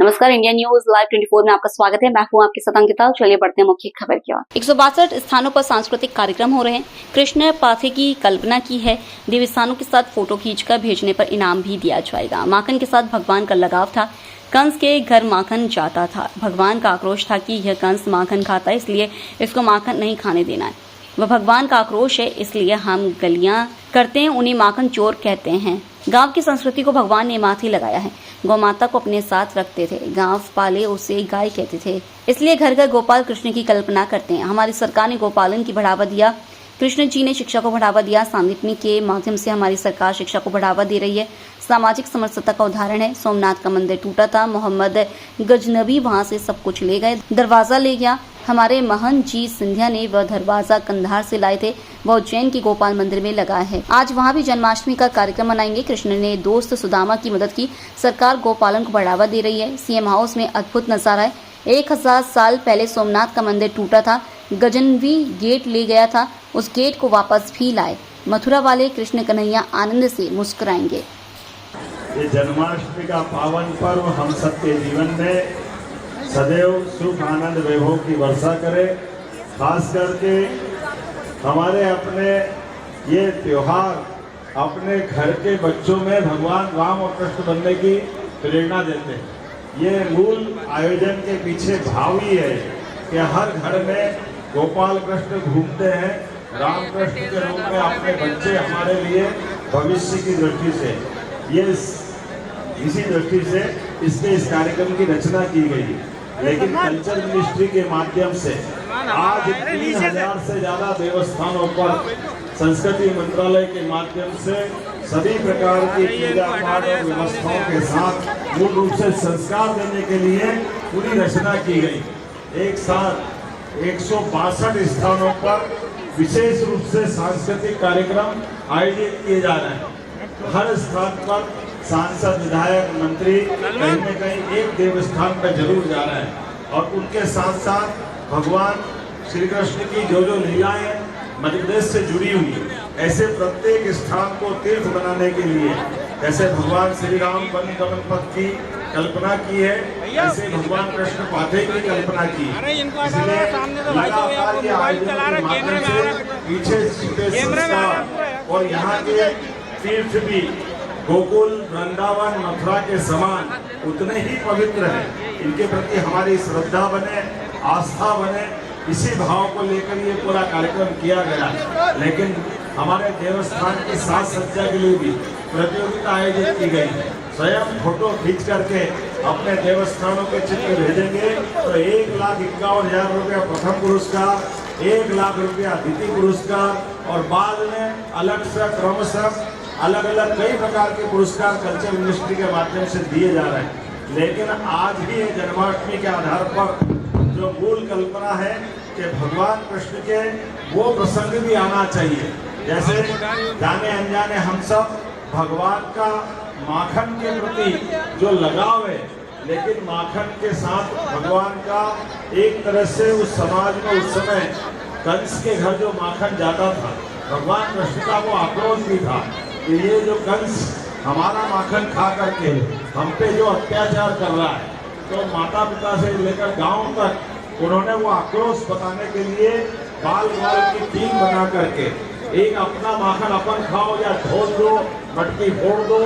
नमस्कार, India news live 24 में आपका स्वागत है। मैं हूं आपके साथ अंकिता। चलिए बढ़ते हैं मुख्य खबर की ओर। 162 स्थानों पर सांस्कृतिक कार्यक्रम हो रहे हैं। कृष्ण पाथे की कल्पना की है। देवस्थानों के साथ फोटो खींचकर भेजने पर इनाम भी दिया जाएगा। माखन के साथ भगवान का लगाव था। कंस के घर माखन जाता था। भगवान का आक्रोश था कि यह कंस माखन खाता है, इसलिए इसको माखन नहीं खाने देना है। वह भगवान का आक्रोश है, इसलिए हम गलियां करते हैं, उन्हें माखन चोर कहते हैं। गांव की संस्कृति को भगवान ने माथे लगाया है। गौ माता को अपने साथ रखते थे। गांव पाले उसे गाय कहते थे, इसलिए घर घर गोपाल कृष्ण की कल्पना करते हैं। हमारी सरकार ने गोपालन की बढ़ावा दिया। कृष्ण जी ने शिक्षा को बढ़ावा दिया। सांदीपनी के माध्यम से हमारी सरकार शिक्षा को बढ़ावा दे रही है। सामाजिक समरसता का उदाहरण है। सोमनाथ का मंदिर टूटा था, मोहम्मद गजनबी वहां से सब कुछ ले गए, दरवाजा ले गया। हमारे महंत जी सिंधिया ने वह दरवाजा कंधार से लाए थे, वह उज्जैन की गोपाल मंदिर में लगा है। आज वहां भी जन्माष्टमी का कार्यक्रम मनाएंगे। कृष्ण ने दोस्त सुदामा की मदद की। सरकार गोपालन को बढ़ावा दे रही है। सीएम हाउस में अद्भुत नजारा है। 1000 साल पहले सोमनाथ का मंदिर टूटा था, गजनवी गेट ले गया था, उस गेट को वापस भी लाए। मथुरा वाले कृष्ण कन्हैया आनंद से मुस्कुराएंगे। ये जन्माष्टमी का पावन पर्व हम सबके जीवन में सदैव सुख आनंद वैभव की वर्षा करे। खास करके हमारे अपने ये त्योहार अपने घर के बच्चों में भगवान राम और कृष्ण बनने की प्रेरणा देते हैं। ये मूल आयोजन के पीछे भाव ही है कि हर घर में गोपाल कृष्ण घूमते हैं। राम कृष्ण के रूप में अपने बच्चे हमारे लिए भविष्य की दृष्टि से ये इसी दृष्टि से इस कार्यक्रम की रचना की गई। लेकिन कल्चर मिनिस्ट्री के माध्यम से आज 3000 से ज्यादा देवस्थानों पर संस्कृति मंत्रालय के माध्यम से सभी प्रकार की पूजा पाठ और व्यवस्थाओं के साथ मूल रूप से संस्कार देने के लिए पूरी रचना की गई। एक साथ 162 स्थानों पर विशेष रूप से सांस्कृतिक कार्यक्रम आयोजित किए जा रहे हैं। हर स्थान पर सांसद, विधायक, मंत्री कहीं न कहीं एक देवस्थान पर जरूर जा रहे हैं और उनके साथ साथ भगवान श्री कृष्ण की जो लीलाएं मध्य प्रदेश से जुड़ी हुई है, ऐसे प्रत्येक स्थान को तीर्थ बनाने के लिए जैसे भगवान श्री राम वन कमल पथ की कल्पना की है, ऐसे भगवान कृष्ण पाथे की कल्पना की। इसलिए लगातार ये आयोजन के माध्यम से पीछे छुपे संस्कार और यहाँ के तीर्थ भी गोकुल, वृंदावन, मथुरा के समान उतने ही पवित्र हैं। इनके प्रति हमारी श्रद्धा बने, आस्था बने, इसी भाव को लेकर ये पूरा कार्यक्रम किया गया। लेकिन हमारे देवस्थान की साज सज्जा के लिए भी प्रतियोगिता आयोजित की गई है। स्वयं फोटो खींच करके अपने देवस्थानों के चित्र भेजेंगे तो 1,51,000 रुपया प्रथम पुरस्कार, 1 लाख रुपया द्वितीय पुरस्कार और बाद में अलग से क्रमशः अलग अलग कई प्रकार के पुरस्कार कल्चर मिनिस्ट्री के माध्यम से दिए जा रहे हैं। लेकिन आज भी जन्माष्टमी के आधार पर जो मूल कल्पना है कि भगवान कृष्ण के वो प्रसंग भी आना चाहिए। जैसे जाने अनजाने हम सब भगवान का माखन के प्रति जो लगाव है, लेकिन माखन के साथ भगवान का एक तरह से उस समाज में उस समय कंस के घर जो माखन जाता था, भगवान कृष्ण का वो आक्रोश भी था कि ये जो कंस हमारा माखन खा करके हम पे जो अत्याचार कर रहा है, तो माता पिता से लेकर गांव तक उन्होंने वो आक्रोश बताने के लिए बाल बाल की टीम बना करके एक अपना माखन अपन खाओ या ढोल दो, मटकी फोड़ दो,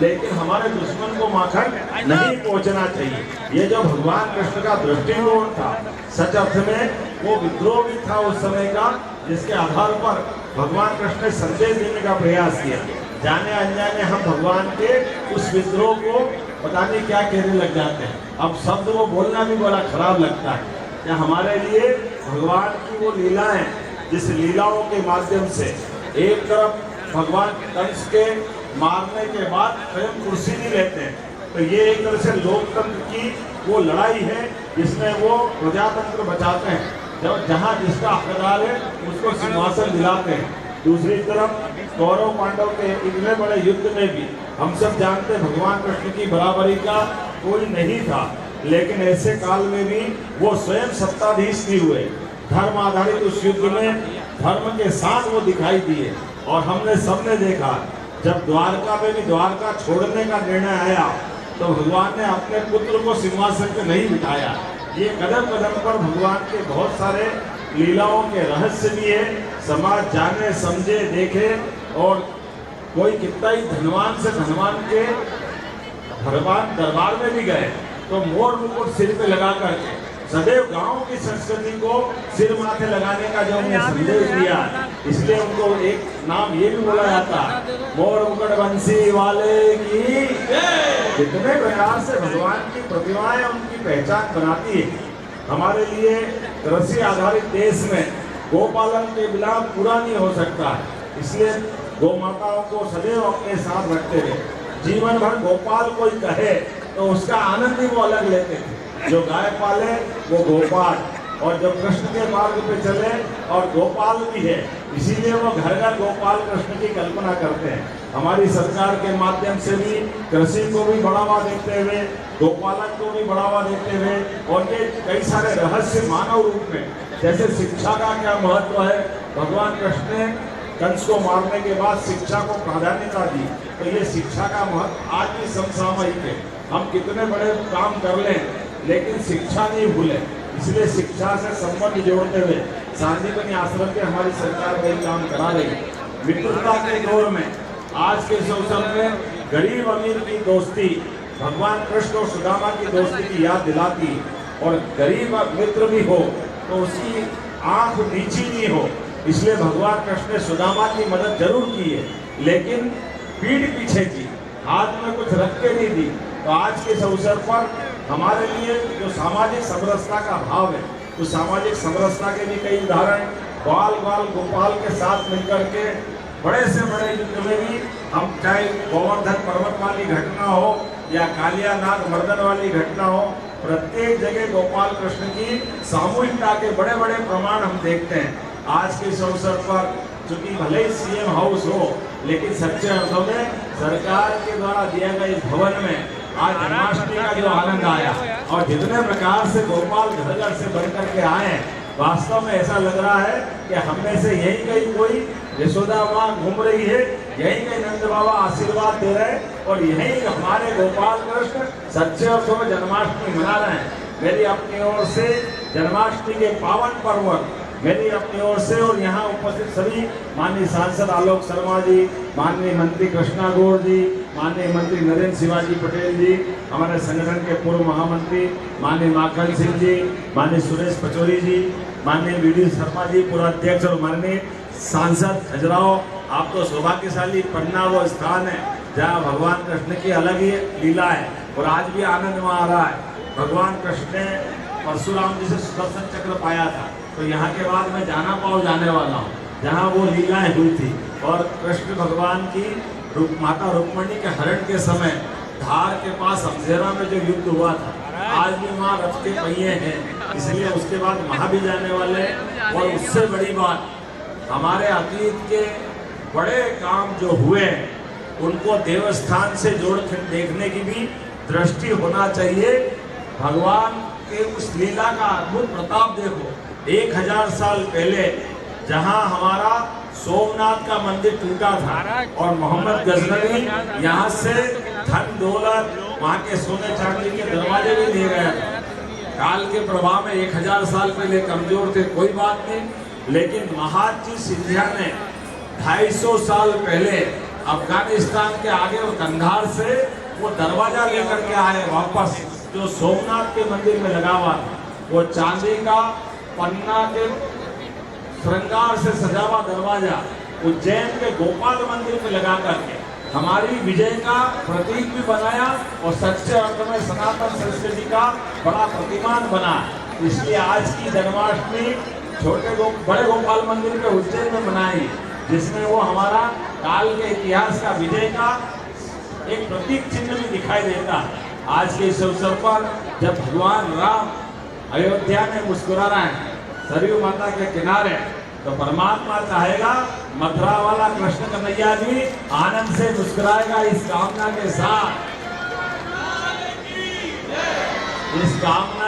लेकिन हमारे दुश्मन को माखन नहीं पहुंचना चाहिए। ये जो भगवान कृष्ण का दृष्टिकोण था, सच अर्थ में वो विद्रोह भी था उस समय का, जिसके आधार पर भगवान कृष्ण ने संदेश देने का प्रयास किया। जाने अनजाने हम भगवान के उस विद्रोह को पता नहीं क्या कहने लग जाते हैं। अब शब्द वो बोलना भी बड़ा खराब लगता है। या हमारे लिए भगवान की वो लीलाएं, जिस लीलाओं के माध्यम से एक तरफ भगवान कंस के मारने के बाद स्वयं कुर्सी नहीं लेते हैं, तो ये एक तरह से लोकतंत्र की वो लड़ाई है जिसमें वो प्रजातंत्र बचाते हैं। जब जहाँ जिसका हकदार है उसको सिंहासन दिलाते हैं। दूसरी तरफ कौरव पांडव के इतने बड़े युद्ध में भी हम सब जानते भगवान कृष्ण की बराबरी का कोई नहीं था, लेकिन ऐसे काल में भी वो स्वयं सत्ताधीश भी हुए। धर्म आधारित उस युद्ध में धर्म के साथ वो दिखाई दिए और हमने सबने देखा जब द्वारका में भी द्वारका छोड़ने का निर्णय आया तो भगवान ने अपने पुत्र को सिंहासन पे नहीं बिठाया। ये कदम कदम पर भगवान के बहुत सारे लीलाओं के रहस्य भी है, समाज जाने समझे देखे। और कोई कितना ही धनवान से धनवान के भगवान दरबार में भी गए तो मोर मुकुट सिर पे लगा करके सदैव गांव की संस्कृति को सिर माथे लगाने का जो उन्हें संदेश दिया, इसलिए उनको एक नाम ये भी बोला जाता है, मोर मुकुट बंसी वाले की। जितने प्रकार से भगवान की प्रतिमाएं उनकी पहचान बनाती है। हमारे लिए कृषि आधारित देश में गोपालन के बिना पूरा नहीं हो सकता है, इसलिए गौ माताओं को सदैव अपने साथ रखते थे। जीवन भर गोपाल कोई कहे तो उसका आनंद ही वो अलग लेते थे। जो गाय पाले वो गोपाल, और जब कृष्ण के मार्ग पे चले और गोपाल भी है, इसीलिए वो घर घर गोपाल कृष्ण की कल्पना करते हैं। हमारी सरकार के माध्यम से भी कृषि को भी बढ़ावा देते हुए, गोपालन को भी बढ़ावा देते हुए, और ये कई सारे रहस्य मानव रूप में, जैसे शिक्षा का क्या महत्व है, भगवान कृष्ण ने कंस को मारने के बाद शिक्षा को प्राधान्यता दी, तो ये शिक्षा का महत्व आज भी समसामयिक है। हम कितने बड़े काम कर लें लेकिन शिक्षा नहीं भूलें, इसलिए शिक्षा से संबंध जोड़ते हुए शांतिबनी आश्रम के हमारी सरकार वही काम करा रही है। मित्रता के दौर में आज के इस अवसर में गरीब अमीर की दोस्ती भगवान कृष्ण और सुदामा की दोस्ती की याद दिलाती, और गरीब मित्र भी हो तो उसकी आंख नीची नहीं हो, इसलिए भगवान कृष्ण ने सुदामा की मदद जरूर की है, लेकिन पीठ पीछे की, हाथ में कुछ रख के नहीं दी। तो आज के इस अवसर पर हमारे लिए जो सामाजिक समरसता का भाव है, उस सामाजिक समरसता के भी कई उदाहरण, ग्वाल ग्वाल गोपाल के साथ मिलकर के बड़े से बड़े युद्ध में भी हम, चाहे गोवर्धन पर्वत वाली घटना हो या कालिया नाग मर्दन वाली घटना हो, प्रत्येक जगह गोपाल कृष्ण की सामूहिकता के बड़े बड़े प्रमाण हम देखते हैं। आज के इस अवसर पर चूंकि भले ही सीएम हाउस हो, लेकिन सच्चे अर्थों में सरकार के द्वारा दिया गया इस भवन में आज जन्माष्टमी का जो आनंद आया, और जितने प्रकार से गोपाल घर घर से बढ़ करके आए, वास्तव में ऐसा लग रहा है कि हम में से यही कहीं कोई यशोदा माँ घूम रही है, यही कहीं नंद बाबा आशीर्वाद दे रहे हैं, और यही हमारे गोपाल कृष्ण सच्चे अर्थों में जन्माष्टमी मना रहे हैं। मेरी अपनी ओर से जन्माष्टमी के पावन पर्व, मेरी अपनी ओर से और यहाँ उपस्थित सभी माननीय सांसद आलोक शर्मा जी, माननीय मंत्री कृष्णा गौड़ जी, माननीय मंत्री नरेंद्र शिवाजी पटेल जी, हमारे संगठन के पूर्व महामंत्री माननीय माखन सिंह जी, माननीय सुरेश पचौरी जी, माननीय वीडी शर्मा जी पूर्व अध्यक्ष, और माननीय सांसद खजुराहो, आप तो सौभाग्यशाली पन्ना वो स्थान है जहाँ भगवान कृष्ण की अलग ही लीला है, और आज भी आनंद वहाँ आ रहा है। भगवान कृष्ण ने परशुराम जी से सुदर्शन चक्र पाया था, तो यहाँ के बाद मैं जाना पाओ जाने वाला हूँ जहाँ वो लीलाएं हुई थी। और कृष्ण भगवान की माता रुक्मणी के हरण के समय धार के पास अमझेरा में जो युद्ध हुआ था, आज भी वहाँ रथ के पहिए हैं, इसलिए उसके बाद वहाँ भी जाने वाले हैं। और उससे बड़ी बात, हमारे अतीत के बड़े काम जो हुए उनको देवस्थान से जोड़ देखने की भी दृष्टि होना चाहिए। भगवान के उस लीला का अद्भुत प्रताप देखो। 1000 साल पहले जहां हमारा सोमनाथ का मंदिर टूटा था और मोहम्मद गजनवी यहां से धन दौलत, वहां के सोने चांदी के दरवाजे भी ले गया था। काल के प्रभाव में 1000 साल पहले कमजोर थे, कोई बात नहीं, लेकिन महाजी सिंधिया ने 250 साल पहले अफगानिस्तान के आगे और कंधार से वो दरवाजा लेकर के आए वापस, जो सोमनाथ के मंदिर में लगा हुआ था। वो चांदी का पन्ना के श्रृंगार से सजा हुआ दरवाजा उज्जैन के गोपाल मंदिर में लगा करके हमारी विजय का प्रतीक भी बनाया, और सच्चे अर्थ में सनातन संस्कृति का बड़ा प्रतिमान बना। इसलिए आज की जन्माष्टमी बड़े गोपाल मंदिर के उज्जैन में मनाई, जिसमें वो हमारा काल के इतिहास का विजय का एक प्रतीक चिन्ह भी दिखाई देता है। आज के इस अवसर पर जब भगवान राम अयोध्या में मुस्कुरा रहे हैं सरयू माता के किनारे, तो परमात्मा चाहेगा मथुरा वाला कृष्ण कन्हैया भी आनंद से मुस्कुराएगा। इस कामना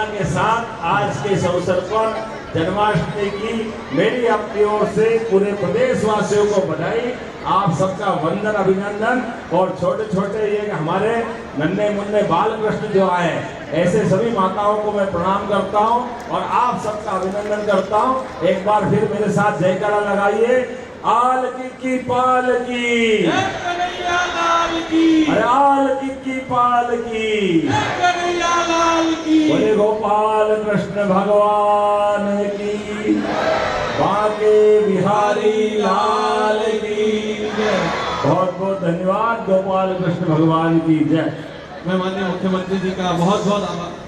के साथ आज के इस अवसर पर जन्माष्टमी की मेरी अपनी ओर से पूरे प्रदेशवासियों को बधाई। आप सबका वंदन अभिनंदन। और छोटे छोटे ये हमारे नन्हे मुन्ने बाल कृष्ण जो आए, ऐसे सभी माताओं को मैं प्रणाम करता हूँ और आप सबका अभिनंदन करता हूँ। एक बार फिर मेरे साथ जयकारा लगाइए। आल की पाल की, अरे आल की पाल की, बोले गोपाल कृष्ण भगवान की, बाके बिहारी लाल की जय। बहुत बहुत धन्यवाद। गोपाल कृष्ण भगवान की जय। मैं माननीय मुख्यमंत्री जी का बहुत बहुत आभार